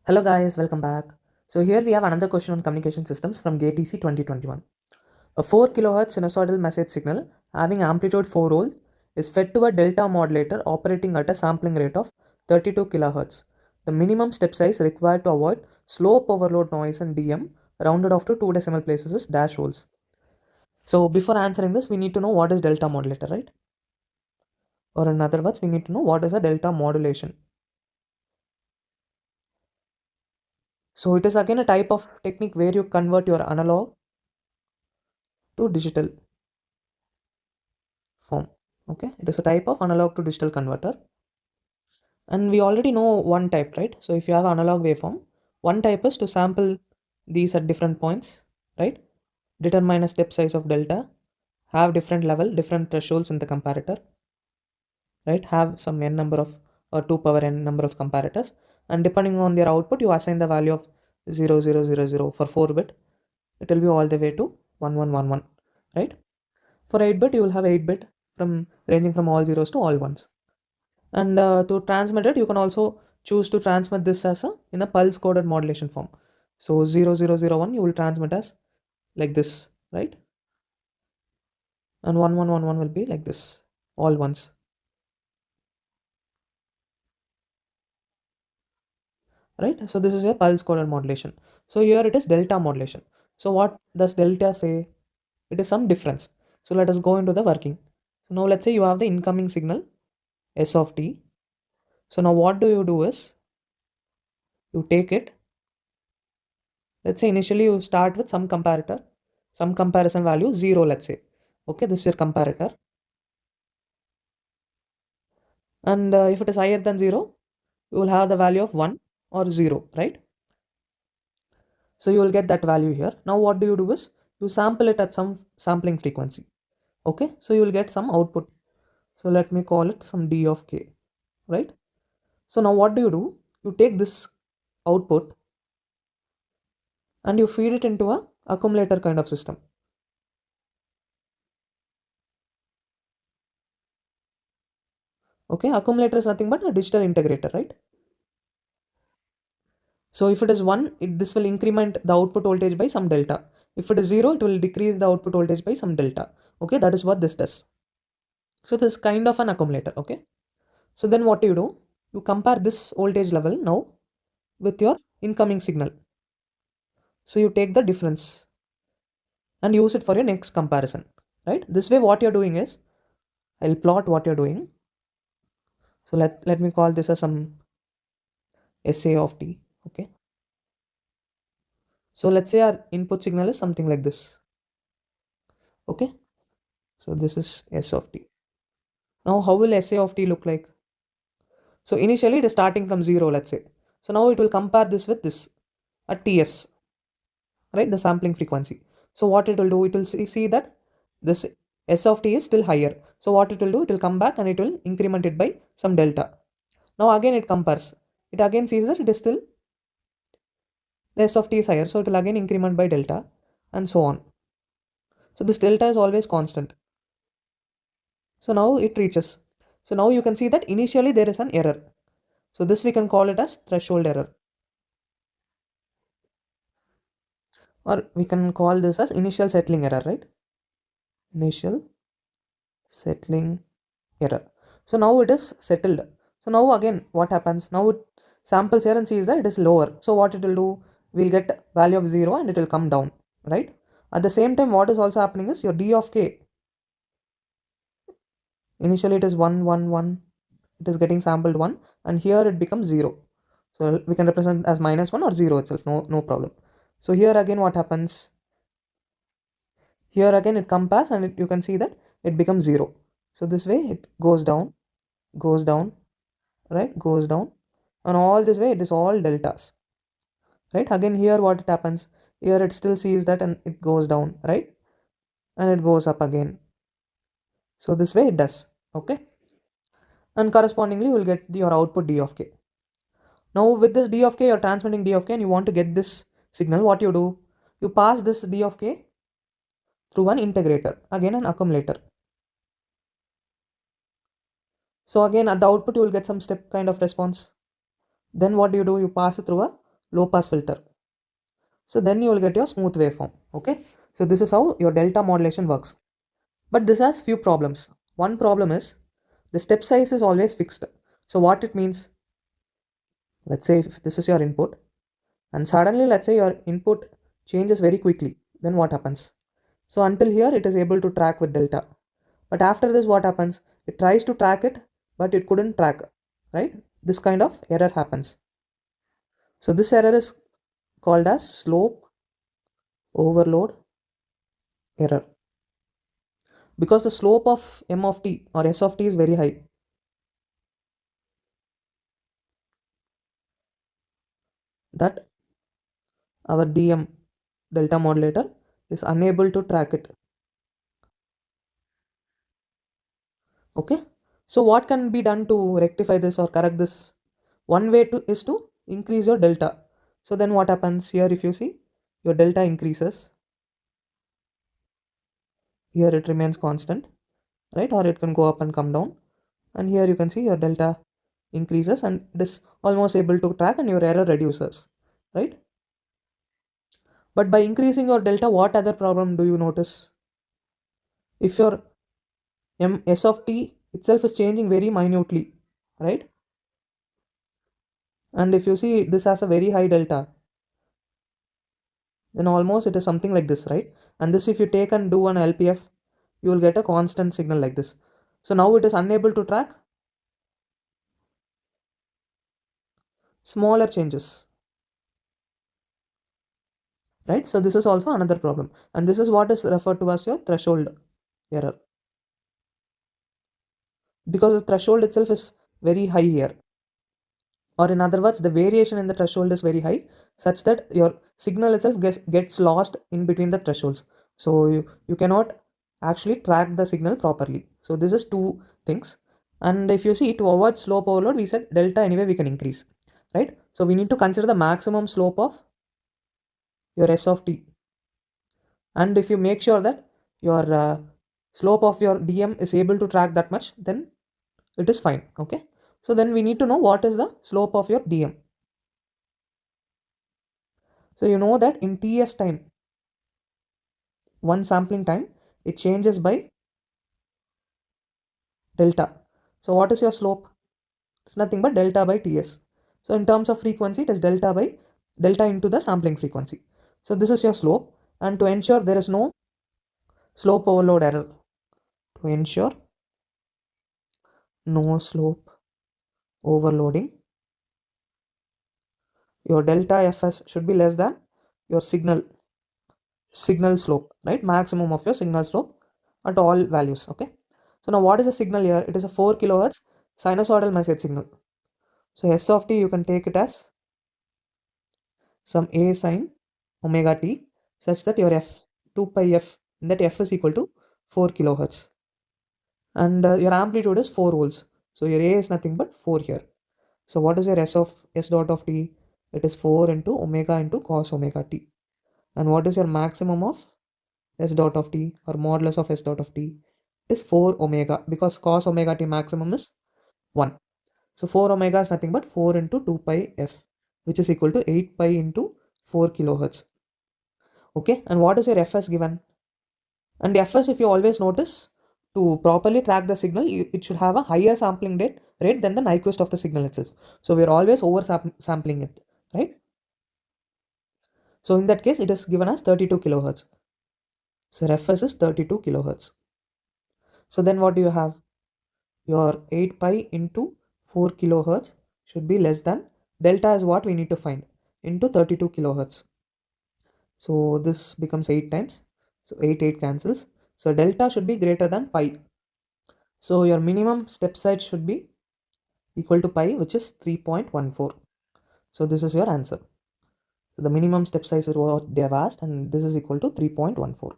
Hello guys, welcome back. So here we have another question on communication systems from GATC 2021. A 4 kHz sinusoidal message signal having amplitude 4 volt is fed to a delta modulator operating at a sampling rate of 32 kHz. The minimum step size required to avoid slope overload noise and DM rounded off to 2 decimal places is dash volts. So before answering this, we need to know what is delta modulator, right? Or in other words, we need to know what is a delta modulation. So it is again a type of technique where you convert your analog to digital form. Okay, it is a type of analog to digital converter, and we already know one type, right? So if you have analog waveform, one type is to sample these at different points, right? Determine a step size of delta, have different level, different thresholds in the comparator, right? Have some n number of or 2 power n number of comparators, and depending on their output you assign the value of 0000 for 4 bit. It will be all the way to 1111, right? For 8 bit you will have 8 bit from ranging from all zeros to all ones. And to transmit it, you can also choose to transmit this as a in a pulse coded modulation form. So 0001 you will transmit as like this, right? And 1111 will be like this, all ones, right? So this is a pulse coded modulation. So here it is delta modulation. So what does delta say? It is some difference. So let us go into the working. So now let's say you have the incoming signal S of t. So now what do you do is you take it. Let's say initially you start with some comparator, some comparison value 0, let's say. Okay, this is your comparator. And if it is higher than 0, you will have the value of 1 or 0, right? So you will get that value here. Now what do you do is you sample it at some sampling frequency. Okay, so you will get some output. So let me call it some d of k, right? So now what do? You take this output and you feed it into a accumulator kind of system. Okay, accumulator is nothing but a digital integrator, right? So if it is 1, this will increment the output voltage by some delta. If it is 0, it will decrease the output voltage by some delta. Okay, that is what this does. So this is kind of an accumulator. Okay, so then what do? You compare this voltage level now with your incoming signal. So you take the difference and use it for your next comparison, right? This way what you're doing is, I'll plot what you're doing. So let me call this as some SA of t. Okay, so let's say our input signal is something like this. Okay, so this is S of t. Now how will SA of t look like? So initially it is starting from 0, let's say. So now it will compare this with this at TS, right? The sampling frequency. So what it will do, it will see that this S of t is still higher. So what it will do, it will come back and it will increment it by some delta. Now again it compares. It again sees that it is still the S of t is higher. So it will again increment by delta and so on. So this delta is always constant. So now it reaches. So now you can see that initially there is an error. So this we can call it as threshold error. Or we can call this as initial settling error, right? Initial settling error. So now it is settled. So now again what happens? Now it samples here and sees that it is lower. So what it will do, we'll get value of 0 and it will come down, right? At the same time what is also happening is your d of k, initially it is 1 1 1, it is getting sampled 1, and here it becomes 0. So we can represent as -1 or 0 itself, no problem. So here again what happens, here again it compares and you can see that it becomes 0. So this way it goes down, right? Goes down, and all this way it is all deltas, right? Again here what it happens, here it still sees that and it goes down, right? And it goes up again. So this way it does. Okay, and correspondingly you will get your output d of k. Now with this d of k, you're transmitting d of k and you want to get this signal. What you do, you pass this d of k through an integrator, again an accumulator. So again at the output you will get some step kind of response. Then what do, you pass it through a low pass filter. So then you will get your smooth waveform. Okay, so this is how your delta modulation works. But this has few problems. One problem is the step size is always fixed. So what it means, let's say if this is your input and suddenly let's say your input changes very quickly, then what happens? So until here it is able to track with delta, but after this what happens? It tries to track it, but it couldn't track, right? This kind of error happens. So this error is called as slope overload error, because the slope of m of t or s of t is very high. That our dm delta modulator is unable to track it. Okay, so what can be done to rectify this or correct this? One way to is to increase your delta. So then what happens here? If you see, your delta increases, here it remains constant, right? Or it can go up and come down, and here you can see your delta increases and it is almost able to track and your error reduces, right? But by increasing your delta, what other problem do you notice? If your s of t itself is changing very minutely, right? And if you see this has a very high delta, then almost it is something like this, right? And this, if you take and do an LPF, you will get a constant signal like this. So now it is unable to track smaller changes, right? So this is also another problem, and this is what is referred to as your threshold error, because the threshold itself is very high here, or in other words the variation in the threshold is very high, such that your signal itself gets lost in between the thresholds. So you cannot actually track the signal properly. So this is two things. And if you see, to avoid slope overload, we said delta anyway we can increase, right? So we need to consider the maximum slope of your s of t, and if you make sure that your slope of your dm is able to track that much, then it is fine. Okay, so then we need to know what is the slope of your dm. So you know that in ts time, one sampling time, it changes by delta. So what is your slope? It's nothing but delta by ts. So in terms of frequency, it is delta by delta into the sampling frequency. So this is your slope, and to ensure there is no slope overload error, to ensure no slope overloading, your delta fs should be less than your signal slope, right? Maximum of your signal slope at all values. Okay, so now what is the signal here? It is a 4 kilohertz sinusoidal message signal. So s of t, you can take it as some a sine omega t, such that your f 2 pi f, in that f is equal to 4 kilohertz, and your amplitude is 4 volts. So your a is nothing but 4 here. So what is your s dot of t? It is 4 into omega into cos omega t. And what is your maximum of s dot of t, or modulus of s dot of t? Is 4 omega, because cos omega t maximum is 1. So 4 omega is nothing but 4 into 2 pi f, which is equal to 8 pi into 4 kilohertz. Okay, and what is your fs given? And fs, if you always notice, to properly track the signal, it should have a higher sampling rate than the Nyquist of the signal itself. So we're always over sampling it, right? So in that case, it is given as 32 kilohertz. So fs is 32 kilohertz. So then what do you have? Your 8 pi into 4 kilohertz should be less than, delta is what we need to find, into 32 kilohertz. So this becomes 8 times. So 8 cancels. So delta should be greater than pi. So your minimum step size should be equal to pi, which is 3.14. So this is your answer. So the minimum step size is what they have asked, and this is equal to 3.14.